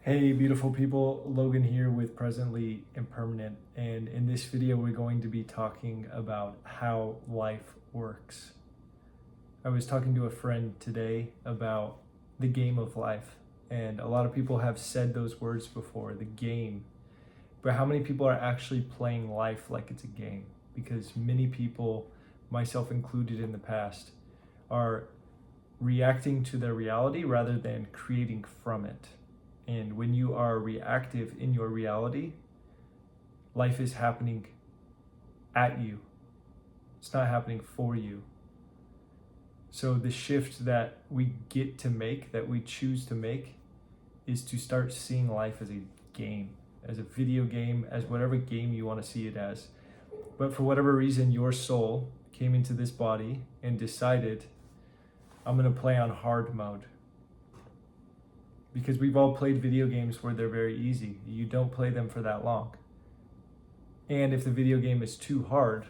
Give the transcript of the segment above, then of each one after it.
Hey beautiful people, Logan here with Presently Impermanent, and in this video we're going to be talking about how life works. I was talking to a friend today about the game of life, and a lot of people have said those words before, the game, but how many people are actually playing life like it's a game? Because many people, myself included in the past, are reacting to their reality rather than creating from it. And when you are reactive in your reality, life is happening at you. It's not happening for you. So the shift that we get to make, that we choose to make, is to start seeing life as a game, as a video game, as whatever game you want to see it as. But for whatever reason, your soul came into this body and decided, I'm going to play on hard mode. Because we've all played video games where they're very easy. You don't play them for that long. And if the video game is too hard,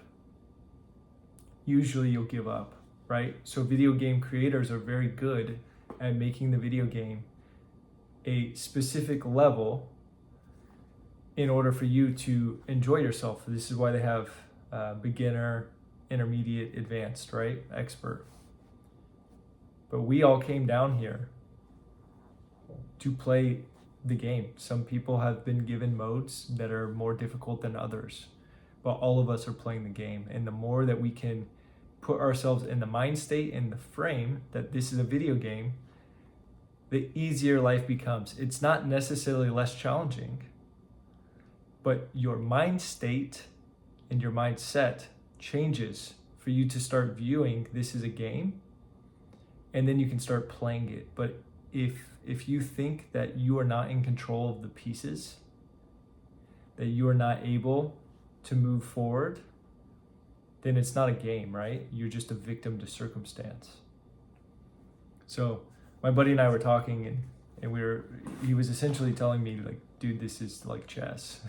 usually you'll give up, right? So video game creators are very good at making the video game a specific level in order for you to enjoy yourself. This is why they have beginner, intermediate, advanced, right? Expert. But we all came down here to play the game. Some people have been given modes that are more difficult than others, but all of us are playing the game. And the more that we can put ourselves in the mind state and the frame that this is a video game, the easier life becomes. It's not necessarily less challenging, but your mind state and your mindset changes for you to start viewing this as a game, and then you can start playing it. But if you think that you are not in control of the pieces, that you are not able to move forward, then it's not a game, right? You're just a victim to circumstance. So my buddy and I were talking, and he was essentially telling me, like, dude, this is like chess.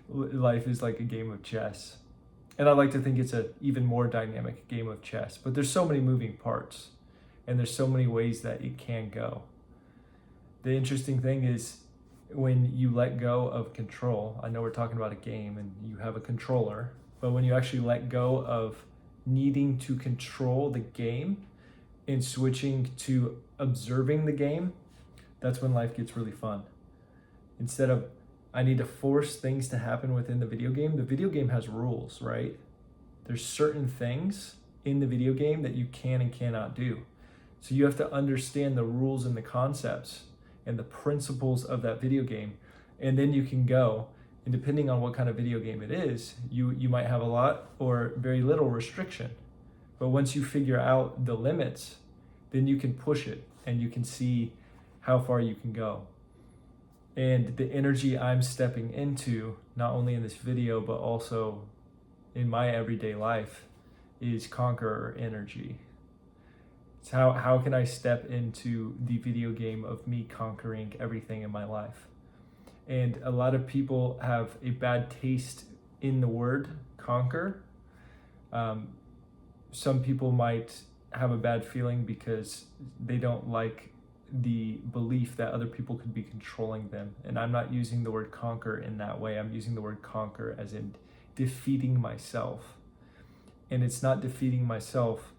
Life is like a game of chess. And I like to think it's an even more dynamic game of chess, but there's so many moving parts. And there's so many ways that it can go. The interesting thing is when you let go of control, I know we're talking about a game and you have a controller, but when you actually let go of needing to control the game and switching to observing the game, that's when life gets really fun. Instead of, I need to force things to happen within the video game has rules, right? There's certain things in the video game that you can and cannot do. So you have to understand the rules and the concepts and the principles of that video game. And then you can go, and depending on what kind of video game it is, you might have a lot or very little restriction. But once you figure out the limits, then you can push it and you can see how far you can go. And the energy I'm stepping into, not only in this video, but also in my everyday life, is conqueror energy. It's how can I step into the video game of me conquering everything in my life? And a lot of people have a bad taste in the word conquer. Some people might have a bad feeling because they don't like the belief that other people could be controlling them. And I'm not using the word conquer in that way. I'm using the word conquer as in defeating myself. And it's not defeating myself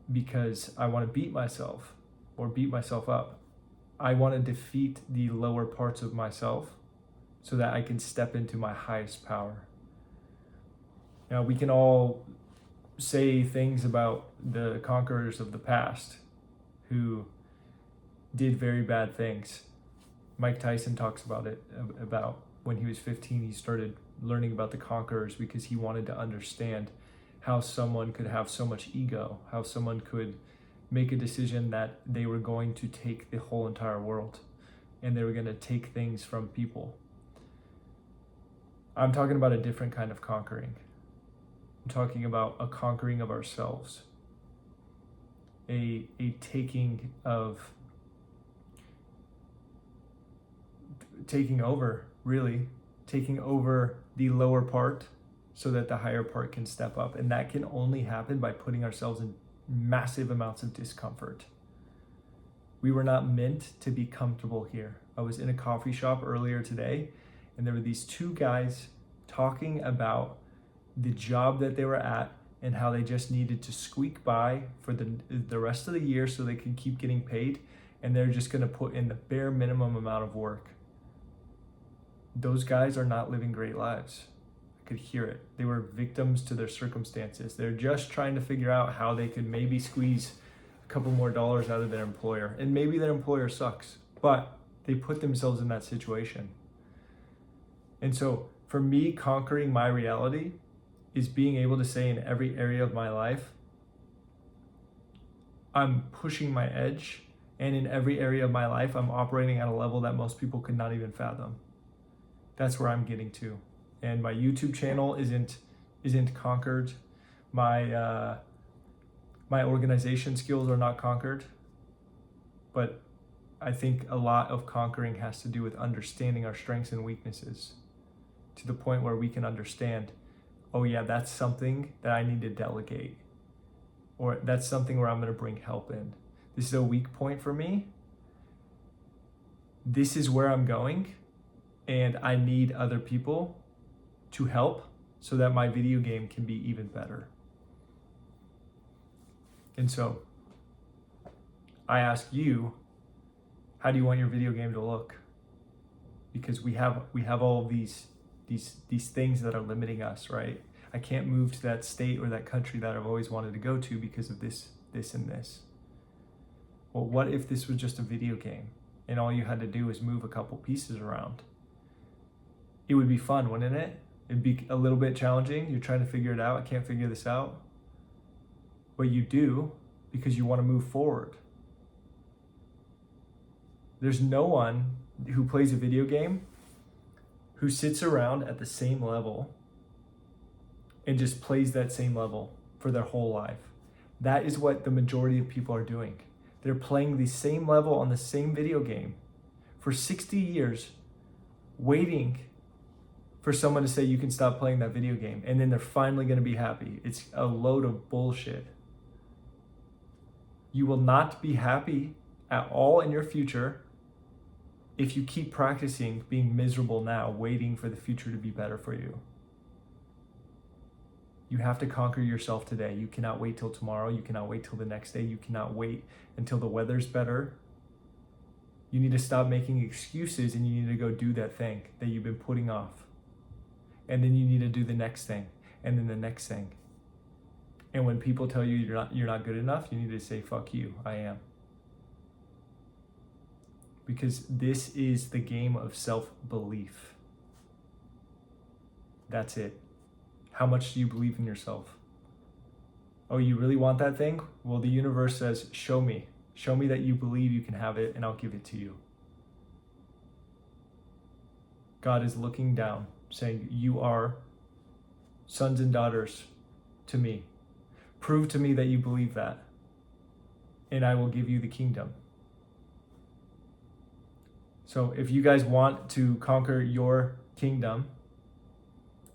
because I want to beat myself or beat myself up. I want to defeat the lower parts of myself so that I can step into my highest power. Now, we can all say things about the conquerors of the past who did very bad things. Mike Tyson talks about it, about when he was 15, he started learning about the conquerors because he wanted to understand how someone could have so much ego, how someone could make a decision that they were going to take the whole entire world and they were going to take things from people. I'm talking about a different kind of conquering. I'm talking about a conquering of ourselves, a taking of, taking over, really, taking over the lower part so that the higher part can step up. And that can only happen by putting ourselves in massive amounts of discomfort. We were not meant to be comfortable here. I was in a coffee shop earlier today, and there were these two guys talking about the job that they were at and how they just needed to squeak by for the rest of the year so they could keep getting paid, and they're just going to put in the bare minimum amount of work. Those guys are not living great lives. I could hear it. They were victims to their circumstances. They're just trying to figure out how they could maybe squeeze a couple more dollars out of their employer. And maybe their employer sucks, but they put themselves in that situation. And so for me, conquering my reality is being able to say in every area of my life, I'm pushing my edge, and in every area of my life, I'm operating at a level that most people could not even fathom. That's where I'm getting to. And my YouTube channel isn't conquered. My organization skills are not conquered. But I think a lot of conquering has to do with understanding our strengths and weaknesses to the point where we can understand, oh yeah, that's something that I need to delegate. Or that's something where I'm going to bring help in. This is a weak point for me. This is where I'm going. And I need other people to help so that my video game can be even better. And so I ask you, how do you want your video game to look? Because we have all of these things that are limiting us, right? I can't move to that state or that country that I've always wanted to go to because of this, and this. Well, what if this was just a video game and all you had to do was move a couple pieces around? It would be fun, wouldn't it? It'd be a little bit challenging. You're trying to figure it out. I can't figure this out. But you do because you want to move forward. There's no one who plays a video game who sits around at the same level and just plays that same level for their whole life. That is what the majority of people are doing. They're playing the same level on the same video game for 60 years, waiting for someone to say you can stop playing that video game, and then they're finally going to be happy. It's a load of bullshit. You will not be happy at all in your future if you keep practicing being miserable now, waiting for the future to be better for you. You have to conquer yourself today. You cannot wait till tomorrow. You cannot wait till the next day. You cannot wait until the weather's better. You need to stop making excuses, and you need to go do that thing that you've been putting off. And then you need to do the next thing, and then the next thing. And when people tell you you're not good enough, you need to say, fuck you, I am. Because this is the game of self-belief. That's it. How much do you believe in yourself? Oh, you really want that thing? Well, the universe says, show me. Show me that you believe you can have it, and I'll give it to you. God is looking down, saying, you are sons and daughters to me. Prove to me that you believe that, and I will give you the kingdom. So if you guys want to conquer your kingdom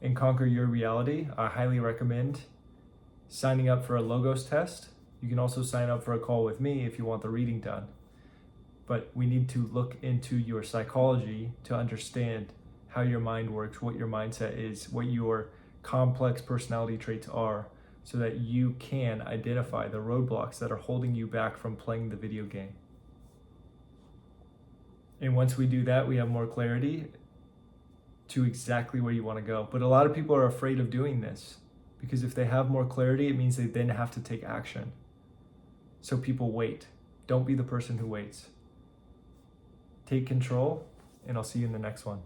and conquer your reality, I highly recommend signing up for a Logos test. You can also sign up for a call with me if you want the reading done. But we need to look into your psychology to understand how your mind works, what your mindset is, what your complex personality traits are, so that you can identify the roadblocks that are holding you back from playing the video game. And once we do that, we have more clarity to exactly where you want to go. But a lot of people are afraid of doing this because if they have more clarity, it means they then have to take action. So people wait. Don't be the person who waits. Take control, and I'll see you in the next one.